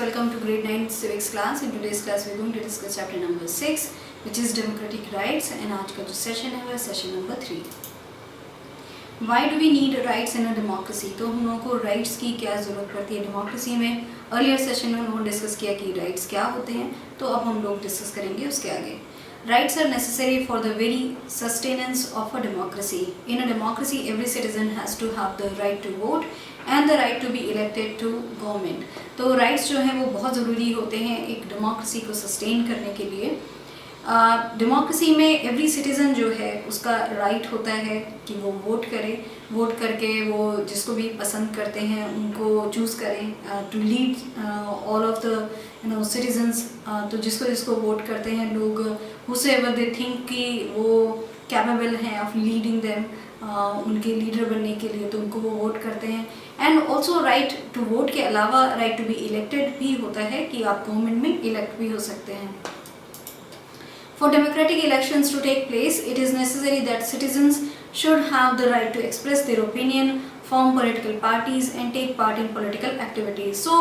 welcome to grade 9 civics class. In today's class we are going to discuss chapter number 6 which is democratic rights and आज का जो session है वह session number 3. Why do we need rights in a democracy? तो हम लोगों को rights की क्या ज़रूरत पड़ती है डेमोक्रेसी में. अर्लियर सेशन में हम लोगों ने डिस्कस किया कि राइट्स क्या होते हैं, तो अब हम लोग डिस्कस करेंगे उसके आगे. Rights are necessary for the very sustenance of a democracy. In a democracy, every citizen has to have the right to vote and the right to be elected to government. तो rights जो हैं वो बहुत ज़रूरी होते हैं एक democracy को sustain करने के लिए. डेमोक्रेसी में एवरी सिटीज़न जो है उसका राइट होता है कि वो वोट करे, वोट करके वो जिसको भी पसंद करते हैं उनको चूज़ करें to lead all of the citizens. तो जिसको वोट करते हैं लोग whosoever they think कि वो कैपेबल हैं ऑफ लीडिंग देम, उनके लीडर बनने के लिए, तो उनको वो वोट करते हैं. And also right to vote के अलावा राइट टू बी इलेक्टेड भी होता है कि आप गवर्नमेंट में इलेक्ट भी हो सकते हैं. For democratic elections to take place, it is necessary that citizens should have the right to express their opinion, form political parties and take part in political activities. So,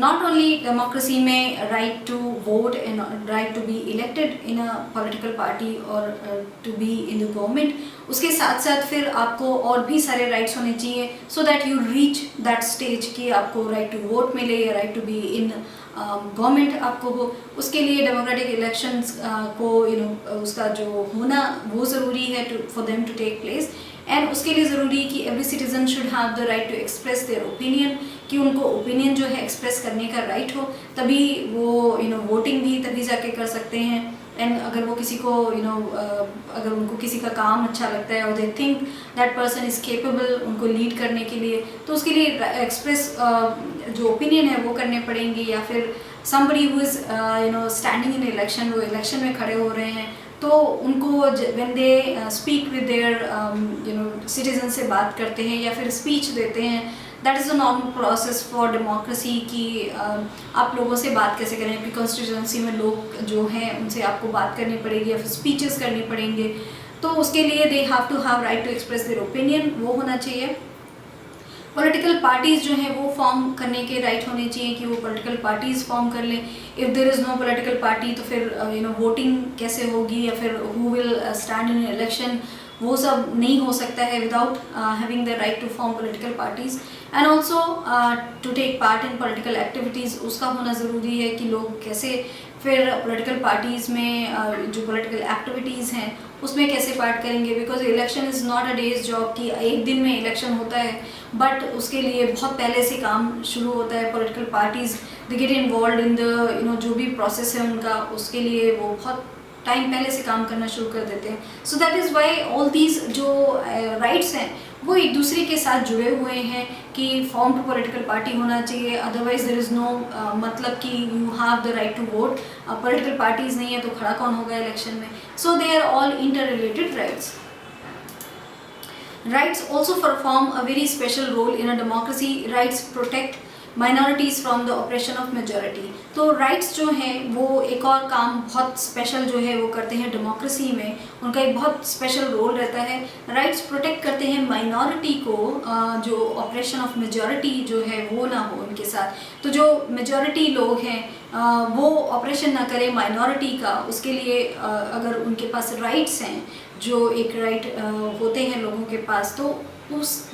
not only democracy में right to vote and right to be elected in a political party or to be in the government, उसके साथ साथ फिर आपको और भी सारे rights होने चाहिए so that you reach that stage कि आपको right to vote मिले या right to be in government आपको हो. उसके लिए डेमोक्रेटिक इलेक्शंस को उसका जो होना वो ज़रूरी है for them to take place. And उसके लिए ज़रूरी है कि every citizen should have the right to express their opinion, कि उनको ओपिनियन जो है एक्सप्रेस करने का राइट हो, तभी वो वोटिंग भी तभी जाके कर सकते हैं. एंड अगर वो किसी को अगर उनको किसी का काम अच्छा लगता है और they think that person is capable उनको लीड करने के लिए, तो उसके लिए एक्सप्रेस जो ओपिनियन है वो करने पड़ेंगे. या फिर somebody who is standing in election, वो इलेक्शन में खड़े हो रहे हैं, तो उनको when they speak with their citizen से बात करते हैं या फिर स्पीच देते हैं, that is a normal process for democracy कि आप लोगों से बात कैसे करें. आपकी कॉन्स्टिट्यूंसी में लोग जो हैं उनसे आपको बात करनी पड़ेगी या फिर स्पीचेस करनी पड़ेंगे. तो उसके लिए they have to have right to express their opinion, वो होना चाहिए. पॉलिटिकल पार्टीज़ जो हैं वो फॉर्म करने के राइट होने चाहिए कि वो पॉलिटिकल पार्टीज़ फॉर्म कर लें. If there is no political party तो फिर वोटिंग कैसे होगी या फिर who will stand in election, वो सब नहीं हो सकता है without having the right to form political parties. And also to take part in political activities, उसका होना ज़रूरी है कि लोग कैसे फिर पॉलिटिकल पार्टीज़ में जो पॉलिटिकल एक्टिविटीज़ हैं उसमें कैसे पार्ट करेंगे. Because election is not a days job कि एक दिन में इलेक्शन होता है, बट उसके लिए बहुत पहले से काम शुरू होता है. Political parties they get involve in the जो भी प्रोसेस है उनका, उसके लिए वो बहुत टाइम पहले से काम करना शुरू कर देते हैं. सो that is why all these जो राइट्स हैं वो एक दूसरे के साथ जुड़े हुए हैं कि फॉर्म टू पॉलिटिकल पार्टी होना चाहिए. अदरवाइज देयर इज़ नो मतलब कि you have the right to vote, political parties नहीं है तो खड़ा कौन होगा इलेक्शन में. So they are all inter related rights. Rights also perform a very special role in a democracy. Rights protect minorities from the oppression of majority. तो rights जो हैं वो एक और काम बहुत स्पेशल जो है वो करते हैं डेमोक्रेसी में, उनका एक बहुत स्पेशल रोल रहता है. राइट्स प्रोटेक्ट करते हैं माइनॉरिटी को, जो ऑपरेशन ऑफ मेजॉरिटी जो है वो ना हो उनके साथ. तो जो मेजॉरिटी लोग हैं वो ऑपरेशन ना करें माइनॉरिटी का, उसके लिए अगर उनके पास राइट्स हैं, जो एक राइट होते हैं लोगों के पास, तो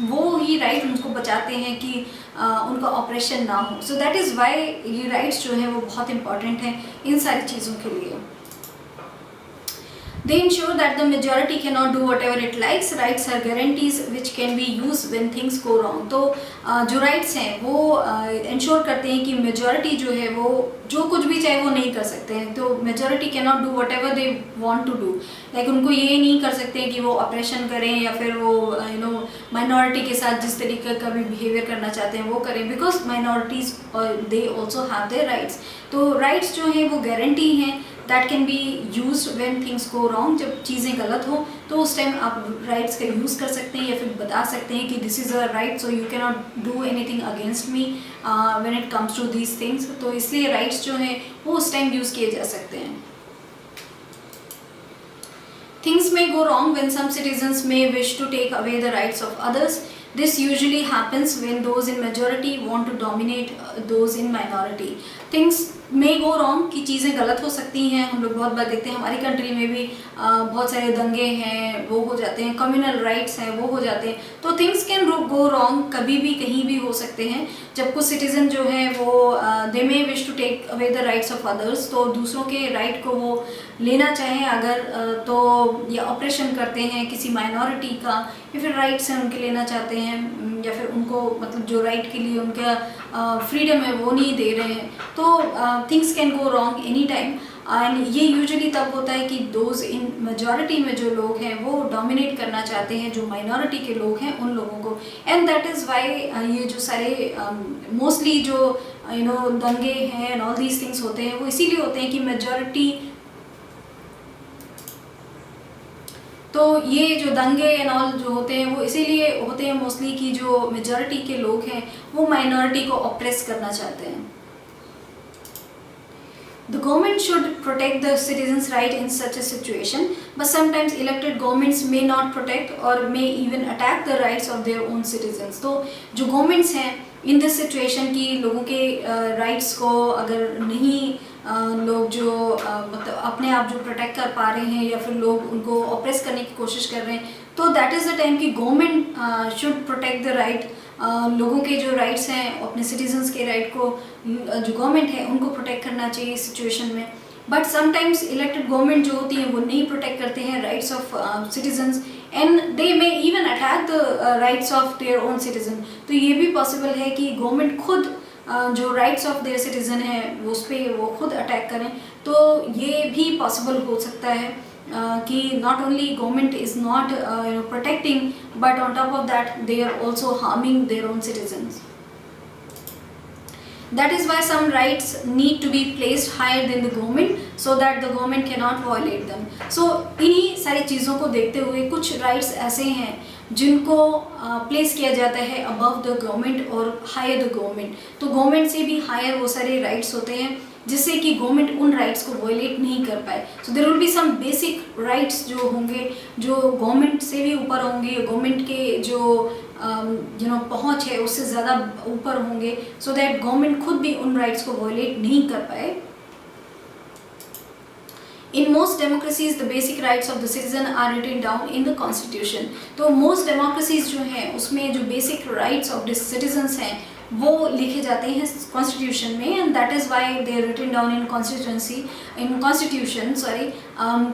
वो ही राइट उनको बचाते हैं कि उनका ऑपरेशन ना हो. सो दैट इज़ वाई ये राइट्स जो हैं वो बहुत इंपॉर्टेंट हैं इन सारी चीज़ों के लिए. They ensure that the majority cannot do whatever it likes. Rights are guarantees which can be used when things go wrong. तो जो rights हैं वो ensure करते हैं कि majority जो है वो जो कुछ भी चाहे वो नहीं कर सकते हैं. तो majority cannot do whatever they want to do. Like उनको ये नहीं कर सकते हैं कि वो ऑपरेशन करें या फिर वो minority के साथ जिस तरीके का भी behavior करना चाहते हैं वो करें, because minorities they also have their rights. तो rights जो हैं वो guarantee हैं that can be used when things go wrong. जब चीज़ें गलत हो तो उस टाइम आप राइट्स का यूज़ कर सकते हैं या फिर बता सकते हैं कि this is a right, so you can not do anything against me when it comes to these things. तो इसलिए राइट्स जो हैं वो उस टाइम यूज़ किए जा सकते हैं. Things may go wrong when some citizens may wish to take away the rights of others. This usually happens when those in majority want to dominate those in minority. Things may go wrong कि चीज़ें गलत हो सकती हैं. हम लोग बहुत बार देखते हैं हमारी कंट्री में भी बहुत सारे दंगे हैं, वो हो जाते हैं, कम्युनल राइट्स हैं, वो हो जाते हैं. तो थिंग्स कैन गो रॉन्ग, कभी भी कहीं भी हो सकते हैं. जब कुछ सिटीजन जो हैं वो they may wish to take away the rights of others, तो दूसरों के राइट को वो लेना चाहें अगर तो या ऑपरेशन करते हैं किसी माइनॉरिटी का, या फिर राइट्स हैं उनके लेना चाहते हैं, या फिर उनको मतलब जो राइट के लिए उनका फ्रीडम है वो नहीं दे रहे हैं. तो things can go wrong any time. And ये यूजुअली तब होता है कि दोज इन मेजॉरिटी में जो लोग हैं वो डोमिनेट करना चाहते हैं जो माइनॉरिटी के लोग हैं उन लोगों को. एंड दैट इज़ वाई ये जो सारे मोस्टली जो दंगे हैं एंड ऑल दीज थिंग्स होते हैं वो इसीलिए होते हैं कि मेजॉरिटी, तो ये जो दंगे एंड ऑल जो होते हैं वो इसीलिए होते हैं मोस्टली कि जो मेजॉरिटी के लोग हैं वो माइनॉरिटी को ऑप्रेस करना चाहते हैं. The government should protect the citizens' right in such a situation, but sometimes elected governments may not protect or may even attack the rights of their own citizens. तो जो governments हैं in this situation कि लोगों के rights को अगर नहीं लोग जो मतलब अपने आप जो प्रोटेक्ट कर पा रहे हैं या फिर लोग उनको ऑप्रेस करने की कोशिश कर रहे हैं, तो दैट इज़ द टाइम कि government should protect the right. लोगों के जो राइट्स हैं अपने सिटीजन्स के राइट को जो गवर्नमेंट है उनको प्रोटेक्ट करना चाहिए इस सिचुएशन में. बट समटाइम्स इलेक्टेड गवर्नमेंट जो होती है वो नहीं प्रोटेक्ट करते हैं rights of citizens and they may even attack the rights of their own citizen. तो ये भी पॉसिबल है कि गवर्नमेंट खुद जो राइट्स ऑफ देयर सिटीजन है वो उस पर वो खुद अटैक करें. तो ये भी पॉसिबल हो सकता है कि not only government is not protecting but on top of that they are also harming their own citizens. That is why some rights need to be placed higher than the government so that the government cannot violate them. So इन्हीं सारी चीज़ों को देखते हुए कुछ rights ऐसे हैं जिनको प्लेस किया जाता है अबव द गवर्नमेंट और हायर द गवर्नमेंट. तो गवर्नमेंट से भी हायर वो सारे राइट्स होते हैं जिससे कि गवर्नमेंट उन राइट्स को वायलेट नहीं कर पाए. So there will be some basic rights जो होंगे जो गवर्नमेंट से भी ऊपर होंगे, गवर्नमेंट के जो पहुंच है उससे ज़्यादा ऊपर होंगे, सो दैट गवर्नमेंट खुद भी उन राइट्स को वायलेट नहीं कर पाए. In most democracies, the basic rights of the citizen are written down in the constitution. तो most democracies जो हैं उसमें जो basic rights of the citizens हैं वो लिखे जाते हैं constitution में, and that is why they are written down in constitution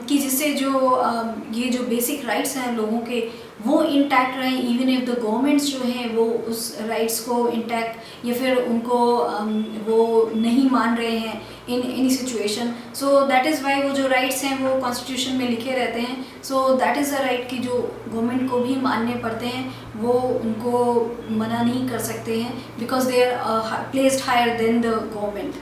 कि जिससे जो ये जो basic rights हैं लोगों के वो इंटैक्ट रहें इवन इफ द गवर्नमेंट्स जो हैं वो उस राइट्स को इंटैक्ट या फिर उनको वो नहीं मान रहे हैं in any situation. So that is why वो जो राइट्स हैं वो कॉन्स्टिट्यूशन में लिखे रहते हैं. सो दैट इज़ द राइट कि जो गवर्नमेंट को भी मानने पड़ते हैं वो उनको मना नहीं कर सकते हैं because they are placed higher than the government.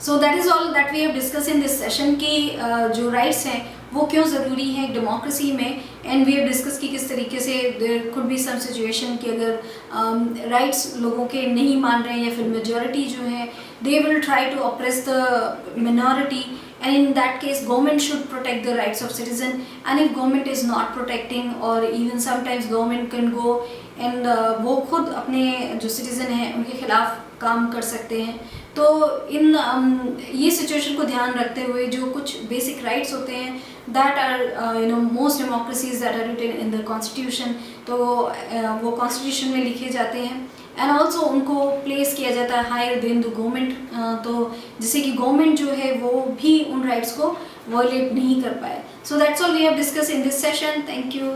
So that is all that we have discuss in this session कि जो राइट्स हैं वो क्यों ज़रूरी है डेमोक्रेसी में. एंड वी हैव डिस्कस कि किस तरीके से there could be some situation कि अगर राइट्स लोगों के नहीं मान रहे हैं या फिर मेजॉरिटी जो है they will try to oppress the minority, and in that case government should protect the rights of citizen. And if government is not protecting or even sometimes government can go and वो खुद अपने जो citizen हैं उनके खिलाफ काम कर सकते हैं. तो इन ये सिचुएशन को ध्यान रखते हुए जो कुछ बेसिक राइट्स होते हैं that are most democracies that are written in the constitution, तो वो constitution में लिखे जाते हैं एंड ऑल्सो उनको प्लेस किया जाता है हायर देन द गवर्नमेंट, तो जिससे कि गवर्नमेंट जो है वो भी उन राइट्स को वायलेट नहीं कर पाए. So that's all we have discuss in this session. Thank you.